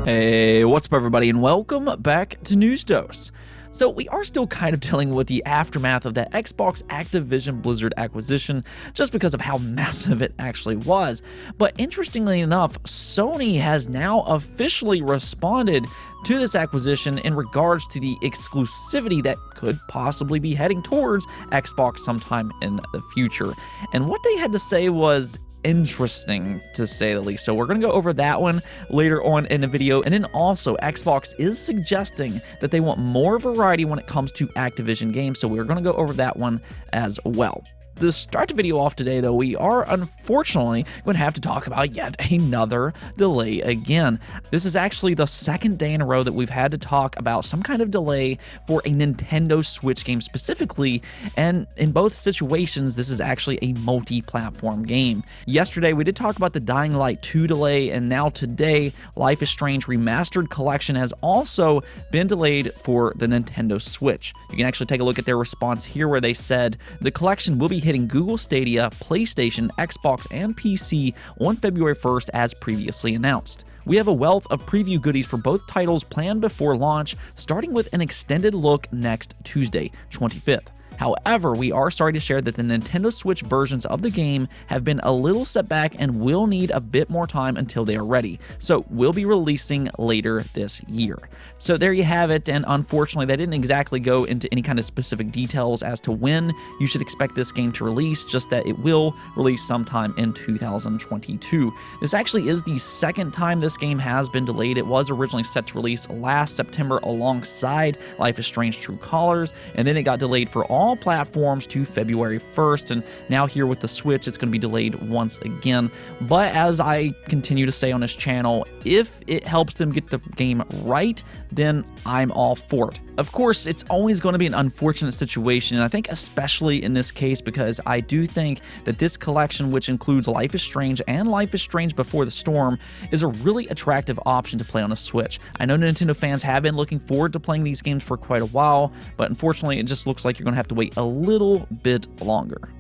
Hey, what's up everybody, and welcome back to News Dose. So we are still kind of dealing with the aftermath of that Xbox Activision Blizzard acquisition just because of how massive it actually was. But interestingly enough, Sony has now officially responded to this acquisition in regards to the exclusivity that could possibly be heading towards Xbox sometime in the future. And what they had to say was interesting, to say the least. So we're going to go over that one later on in the video. And then also Xbox is suggesting that they want more variety when it comes to Activision games. So we're going to go over that one as well. To start the video off today, though, we are unfortunately going to have to talk about yet another delay again. This is actually the second day in a row that we've had to talk about some kind of delay for a Nintendo Switch game specifically, and in both situations, this is actually a multi-platform game. Yesterday, we did talk about the Dying Light 2 delay, and now today, Life is Strange Remastered Collection has also been delayed for the Nintendo Switch. You can actually take a look at their response here where they said the collection will be hitting Google Stadia, PlayStation, Xbox, and PC on February 1st as previously announced. We have a wealth of preview goodies for both titles planned before launch, starting with an extended look next Tuesday, 25th. However, we are sorry to share that the Nintendo Switch versions of the game have been a little set back and will need a bit more time until they are ready, so we'll be releasing later this year. So there you have it, and unfortunately they didn't exactly go into any kind of specific details as to when you should expect this game to release, just that it will release sometime in 2022. This actually is the second time this game has been delayed. It was originally set to release last September alongside Life is Strange True Colors, and then it got delayed for all platforms to February 1st, and now here with the Switch it's going to be delayed once again. But as I continue to say on this channel, if it helps them get the game right, then I'm all for it. Of course, it's always going to be an unfortunate situation, and I think especially in this case because I do think that this collection, which includes Life is Strange and Life is Strange Before the Storm, is a really attractive option to play on a Switch. I know Nintendo fans have been looking forward to playing these games for quite a while, but unfortunately it just looks like you're going to have to wait a little bit longer.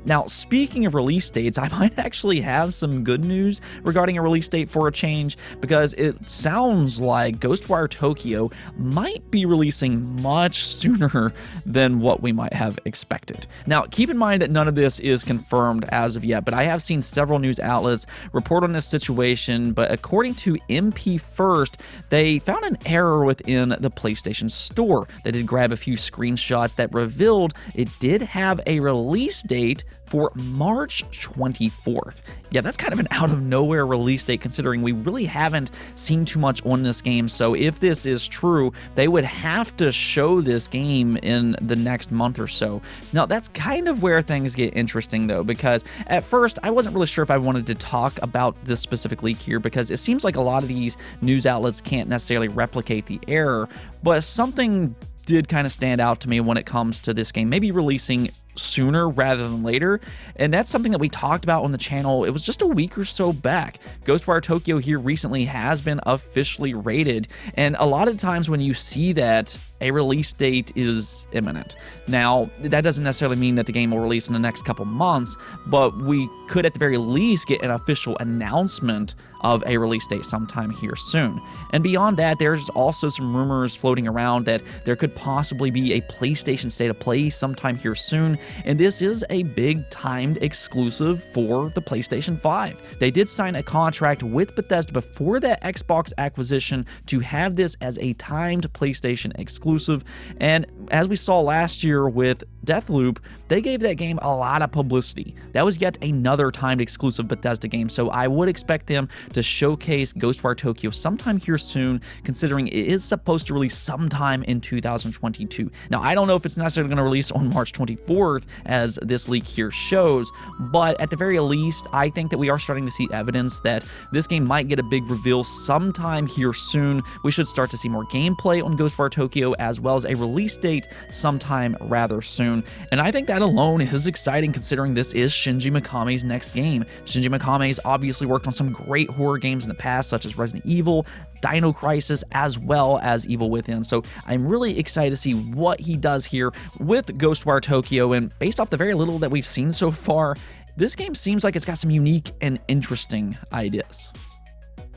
Now, speaking of release dates, I might actually have some good news regarding a release date for a change, because it sounds like Ghostwire Tokyo might be releasing much sooner than what we might have expected. Now, keep in mind that none of this is confirmed as of yet, but I have seen several news outlets report on this situation, but according to MP First, they found an error within the PlayStation Store. They did grab a few screenshots that revealed it did have a release date for March 24th. Yeah, that's kind of an out-of-nowhere release date considering we really haven't seen too much on this game, so if this is true, they would have to show this game in the next month or so. Now, that's kind of where things get interesting though, because at first, I wasn't really sure if I wanted to talk about this specific leak here, because it seems like a lot of these news outlets can't necessarily replicate the error, but something did kind of stand out to me when it comes to this game maybe releasing sooner rather than later, and that's something that we talked about on the channel. It was just a week or so back. Ghostwire Tokyo here recently has been officially rated, and a lot of times when you see that, a release date is imminent. Now, that doesn't necessarily mean that the game will release in the next couple months, but we could at the very least get an official announcement of a release date sometime here soon. And beyond that, there's also some rumors floating around that there could possibly be a PlayStation State of Play sometime here soon, and this is a big timed exclusive for the PlayStation 5. They did sign a contract with Bethesda before that Xbox acquisition to have this as a timed PlayStation exclusive, and as we saw last year with Deathloop, they gave that game a lot of publicity. That was yet another timed exclusive Bethesda game, so I would expect them to showcase Ghostwire Tokyo sometime here soon, considering it is supposed to release sometime in 2022. Now, I don't know if it's necessarily going to release on March 24th, as this leak here shows, but at the very least, I think that we are starting to see evidence that this game might get a big reveal sometime here soon. We should start to see more gameplay on Ghostwire Tokyo, as well as a release date sometime rather soon. And I think that alone is exciting, considering this is Shinji Mikami's next game. Shinji Mikami's obviously worked on some great horror games in the past, such as Resident Evil, Dino Crisis, as well as Evil Within. So I'm really excited to see what he does here with Ghostwire Tokyo, and based off the very little that we've seen so far, this game seems like it's got some unique and interesting ideas.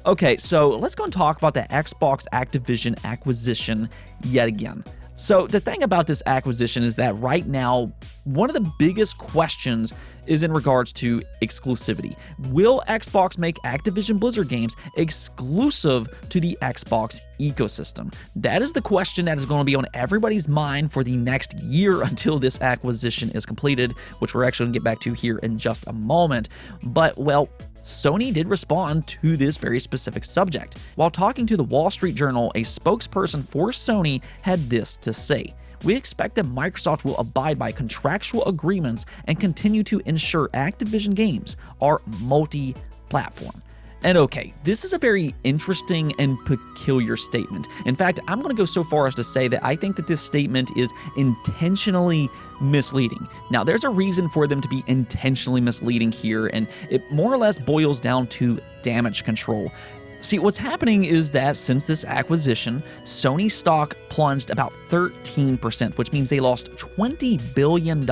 Okay, so let's go and talk about the Xbox Activision acquisition yet again. So the thing about this acquisition is that right now, one of the biggest questions is in regards to exclusivity. Will Xbox make Activision Blizzard games exclusive to the Xbox ecosystem? That is the question that is going to be on everybody's mind for the next year until this acquisition is completed, which we're actually going to get back to here in just a moment. But, well, Sony did respond to this very specific subject. While talking to the Wall Street Journal, a spokesperson for Sony had this to say: "We expect that Microsoft will abide by contractual agreements and continue to ensure Activision games are multi-platform." And okay, this is a very interesting and peculiar statement. In fact, I'm going to go so far as to say that I think that this statement is intentionally misleading. Now, there's a reason for them to be intentionally misleading here, and it more or less boils down to damage control. See, what's happening is that since this acquisition, Sony stock plunged about 13%, which means they lost $20 billion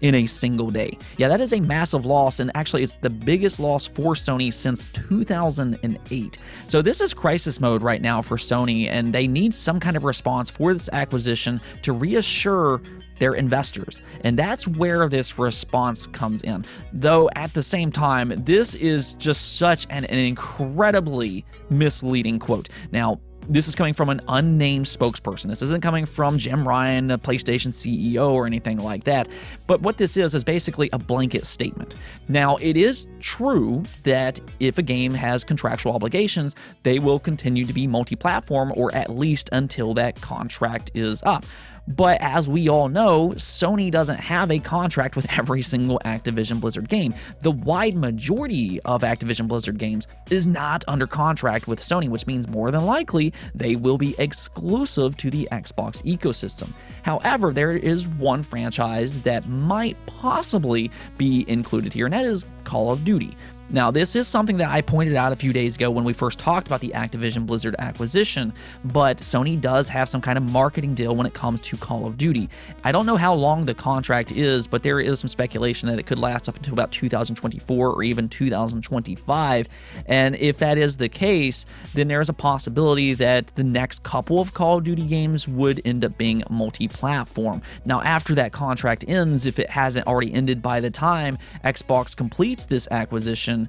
in a single day. Yeah, that is a massive loss, and actually it's the biggest loss for Sony since 2008. So this is crisis mode right now for Sony, and they need some kind of response for this acquisition to reassure their investors. And that's where this response comes in. Though at the same time, this is just such an incredibly misleading quote. Now, this is coming from an unnamed spokesperson. This isn't coming from Jim Ryan, a PlayStation CEO, or anything like that. But what this is basically a blanket statement. Now, it is true that if a game has contractual obligations, they will continue to be multi-platform, or at least until that contract is up. But as we all know, Sony doesn't have a contract with every single Activision Blizzard game. The wide majority of Activision Blizzard games is not under contract with Sony, which means more than likely they will be exclusive to the Xbox ecosystem. However, there is one franchise that might possibly be included here, and that is Call of Duty. Now, this is something that I pointed out a few days ago when we first talked about the Activision Blizzard acquisition, but Sony does have some kind of marketing deal when it comes to Call of Duty. I don't know how long the contract is, but there is some speculation that it could last up until about 2024 or even 2025. And if that is the case, then there's a possibility that the next couple of Call of Duty games would end up being multi-platform. Now, after that contract ends, if it hasn't already ended by the time Xbox completes this acquisition,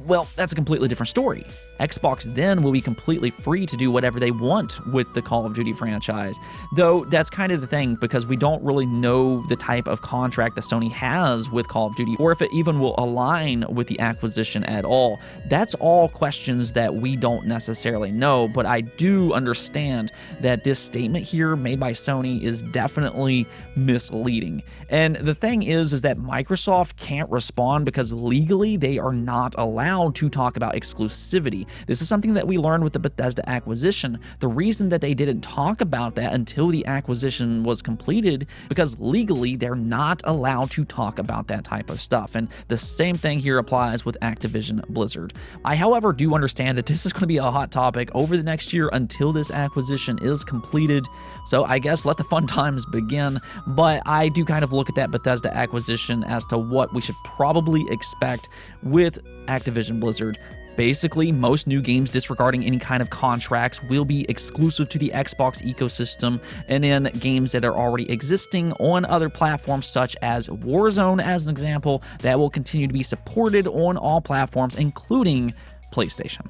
well, that's a completely different story. Xbox then will be completely free to do whatever they want with the Call of Duty franchise. Though that's kind of the thing, because we don't really know the type of contract that Sony has with Call of Duty, or if it even will align with the acquisition at all. That's all questions that we don't necessarily know, but I do understand that this statement here made by Sony is definitely misleading. And the thing is that Microsoft can't respond because legally they are not allowed to talk about exclusivity. This is something that we learned with the Bethesda acquisition. The reason that they didn't talk about that until the acquisition was completed, because legally they're not allowed to talk about that type of stuff. And the same thing here applies with Activision Blizzard. I, however, do understand that this is going to be a hot topic over the next year until this acquisition is completed. So I guess let the fun times begin. But I do kind of look at that Bethesda acquisition as to what we should probably expect with Activision Blizzard. Basically, most new games disregarding any kind of contracts will be exclusive to the Xbox ecosystem, and then games that are already existing on other platforms such as Warzone, as an example, that will continue to be supported on all platforms, including PlayStation.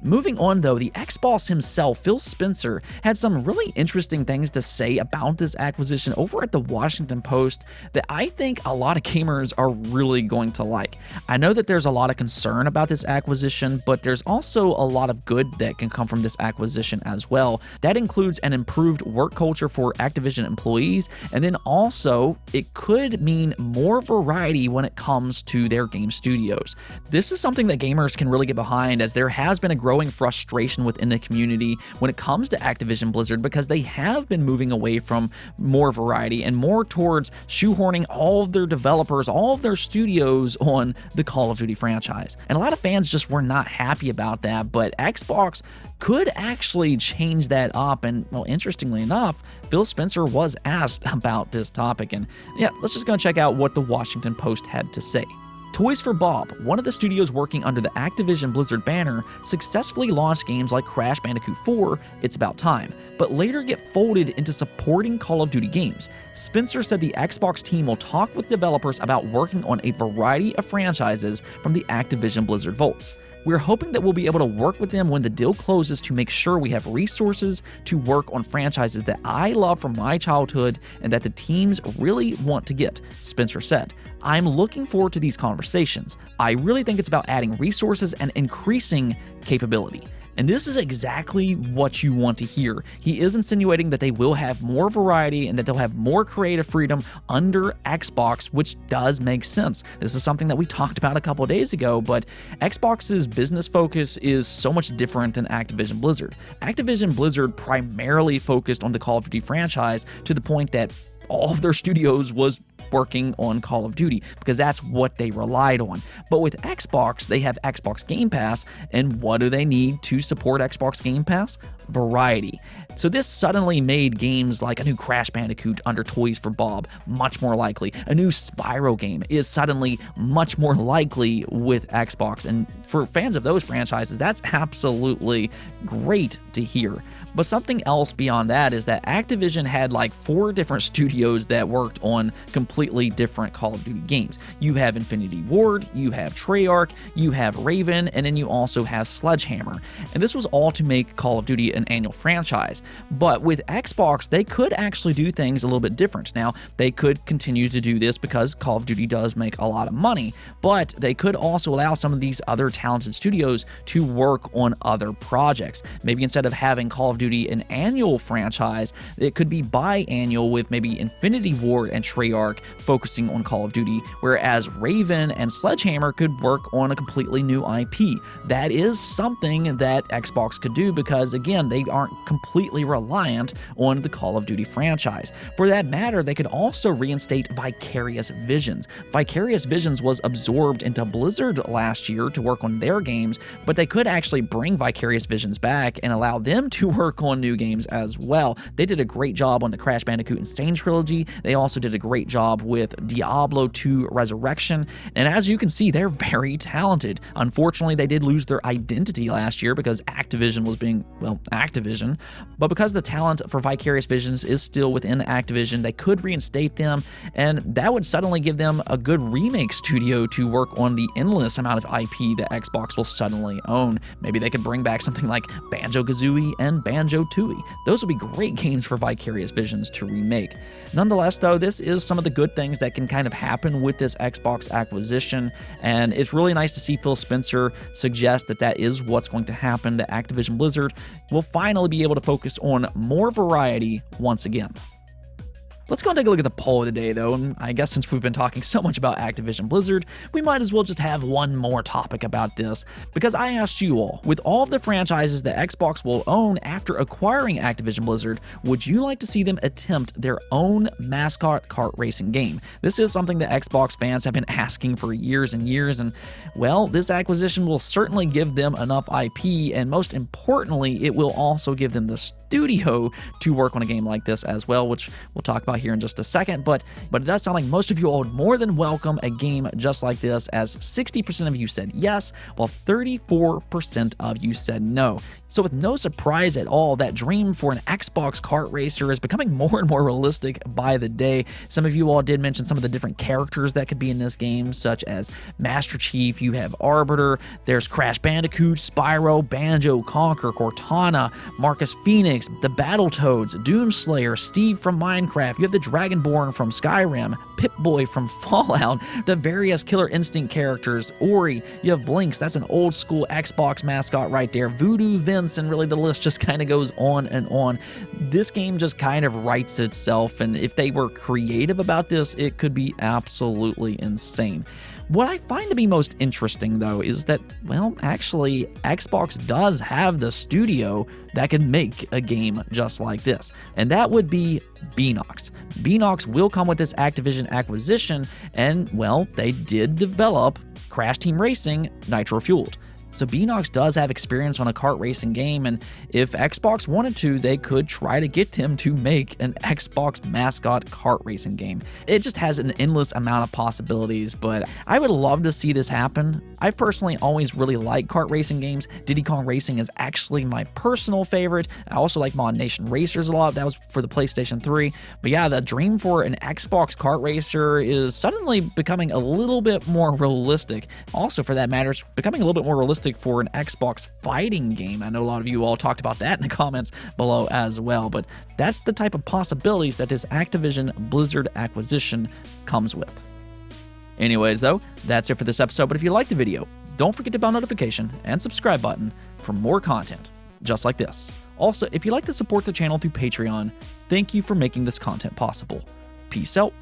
Moving on though, the ex-boss himself, Phil Spencer, had some really interesting things to say about this acquisition over at the Washington Post that I think a lot of gamers are really going to like. I know that there's a lot of concern about this acquisition, but there's also a lot of good that can come from this acquisition as well. That includes an improved work culture for Activision employees, and then also it could mean more variety when it comes to their game studios. This is something that gamers can really get behind, as there has been a growing frustration within the community when it comes to Activision Blizzard, because they have been moving away from more variety and more towards shoehorning all of their developers, all of their studios on the Call of Duty franchise. And a lot of fans just were not happy about that, but Xbox could actually change that up. And, well, interestingly enough, Phil Spencer was asked about this topic. And yeah, let's just go and check out what the Washington Post had to say. Toys for Bob, one of the studios working under the Activision Blizzard banner, successfully launched games like Crash Bandicoot 4, It's About Time, but later get folded into supporting Call of Duty games. Spencer said the Xbox team will talk with developers about working on a variety of franchises from the Activision Blizzard vaults. We're hoping that we'll be able to work with them when the deal closes to make sure we have resources to work on franchises that I love from my childhood and that the teams really want to get, Spencer said. I'm looking forward to these conversations. I really think it's about adding resources and increasing capability. And this is exactly what you want to hear. He is insinuating that they will have more variety and that they'll have more creative freedom under Xbox, which does make sense. This is something that we talked about a couple of days ago, but Xbox's business focus is so much different than Activision Blizzard. Activision Blizzard primarily focused on the Call of Duty franchise to the point that all of their studios was working on Call of Duty because that's what they relied on. But with Xbox, they have Xbox Game Pass, and what do they need to support Xbox Game Pass? Variety. So this suddenly made games like a new Crash Bandicoot under Toys for Bob much more likely. A new Spyro game is suddenly much more likely with Xbox, and for fans of those franchises, that's absolutely great to hear. But something else beyond that is that Activision had like 4 different studios that worked on completely different Call of Duty games. You have Infinity Ward, you have Treyarch, you have Raven, and then you also have Sledgehammer. And this was all to make Call of Duty an annual franchise. But with Xbox, they could actually do things a little bit different. Now, they could continue to do this because Call of Duty does make a lot of money, but they could also allow some of these other talented studios to work on other projects. Maybe instead of having Call of Duty an annual franchise, it could be biannual with maybe Infinity Ward and Treyarch focusing on Call of Duty, whereas Raven and Sledgehammer could work on a completely new IP. That is something that Xbox could do because, again, they aren't completely reliant on the Call of Duty franchise. For that matter, they could also reinstate Vicarious Visions. Vicarious Visions was absorbed into Blizzard last year to work on their games, but they could actually bring Vicarious Visions back and allow them to work on new games as well. They did a great job on the Crash Bandicoot Insane trilogy. They also did a great job with Diablo 2 Resurrection, and as you can see, they're very talented. Unfortunately, they did lose their identity last year because Activision was being, well, Activision, but because the talent for Vicarious Visions is still within Activision, they could reinstate them, and that would suddenly give them a good remake studio to work on the endless amount of IP that Xbox will suddenly own. Maybe they could bring back something like Banjo-Kazooie and Banjo-Tooie. Those would be great games for Vicarious Visions to remake. Nonetheless, though, this is some of the good things that can kind of happen with this Xbox acquisition, and it's really nice to see Phil Spencer suggest that that is what's going to happen, that Activision Blizzard will finally be able to focus on more variety once again. Let's go and take a look at the poll of the day, though, and I guess since we've been talking so much about Activision Blizzard, we might as well just have one more topic about this, because I asked you all, with all of the franchises that Xbox will own after acquiring Activision Blizzard, would you like to see them attempt their own mascot kart racing game? This is something that Xbox fans have been asking for years and years, and, well, this acquisition will certainly give them enough IP, and most importantly, it will also give them the studio to work on a game like this as well, which we'll talk about here in just a second, but it does sound like most of you all would more than welcome a game just like this, as 60% of you said yes, while 34% of you said no. So with no surprise at all, that dream for an Xbox kart racer is becoming more and more realistic by the day. Some of you all did mention some of the different characters that could be in this game, such as Master Chief, you have Arbiter, there's Crash Bandicoot, Spyro, Banjo, Conker, Cortana, Marcus Phoenix, the Battletoads, Doomslayer, Steve from Minecraft, you have the Dragonborn from Skyrim, Pip-Boy from Fallout, the various Killer Instinct characters, Ori, you have Blinks, that's an old school Xbox mascot right there, Voodoo Vince, and really the list just kind of goes on and on. This game just kind of writes itself, and if they were creative about this, it could be absolutely insane. What I find to be most interesting, though, is that, well, actually, Xbox does have the studio that can make a game just like this, and that would be Beenox. Beenox will come with this Activision acquisition, and, well, they did develop Crash Team Racing Nitro Fueled. So Beanox does have experience on a kart racing game, and if Xbox wanted to, they could try to get him to make an Xbox mascot kart racing game. It just has an endless amount of possibilities, but I would love to see this happen. I've personally always really liked kart racing games. Diddy Kong Racing is actually my personal favorite. I also like Mod Nation Racers a lot. That was for the PlayStation 3. But yeah, the dream for an Xbox kart racer is suddenly becoming a little bit more realistic. Also, for that matter, it's becoming a little bit more realistic for an Xbox fighting game. I know a lot of you all talked about that in the comments below as well, but that's the type of possibilities that this Activision Blizzard acquisition comes with. Anyways though, that's it for this episode, but if you liked the video, don't forget to bell notification and subscribe button for more content just like this. Also, if you'd like to support the channel through Patreon, thank you for making this content possible. Peace out.